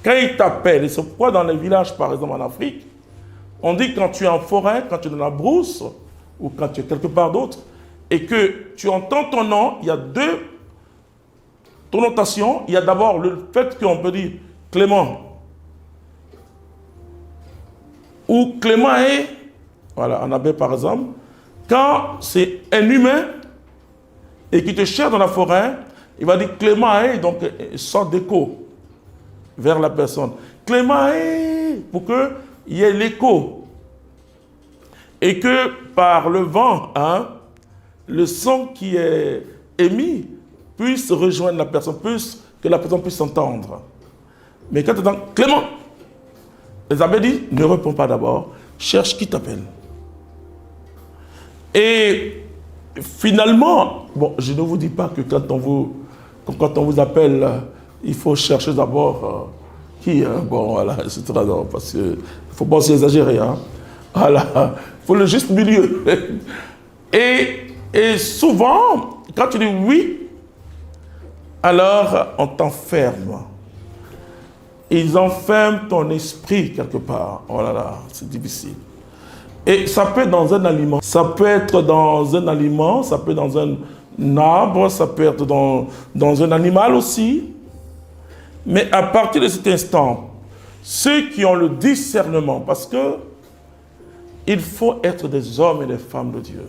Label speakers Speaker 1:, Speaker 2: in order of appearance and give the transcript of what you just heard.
Speaker 1: quand il t'appelle, et c'est pourquoi dans les villages, par exemple en Afrique, on dit que quand tu es en forêt, quand tu es dans la brousse, ou quand tu es quelque part d'autre, et que tu entends ton nom, il y a deux connotations. Il y a d'abord le fait qu'on peut dire Clément, ou Clément est, voilà, en abbé par exemple, quand c'est un humain et qui te cherche dans la forêt, il va dire Clément est, donc une sorte d'écho vers la personne. Clément est, pour qu'il y ait l'écho. Et que par le vent, hein, le son qui est émis puisse rejoindre la personne, que la personne puisse entendre. Mais quand tu entends Clément, les abbés disent, ne réponds pas d'abord, cherche qui t'appelle. Et finalement, bon, je ne vous dis pas que quand on vous appelle, il faut chercher d'abord qui, bon, voilà, c'est très drôle, parce qu'il ne faut pas aussi exagérer, hein. Voilà, il faut le juste milieu. Et souvent, quand tu dis oui, alors on t'enferme. Ils enferment ton esprit quelque part. Oh là là, c'est difficile. Et ça peut être dans un aliment. Ça peut être dans un aliment, ça peut être dans un arbre, ça peut être dans un animal aussi. Mais à partir de cet instant, ceux qui ont le discernement, parce que il faut être des hommes et des femmes de Dieu.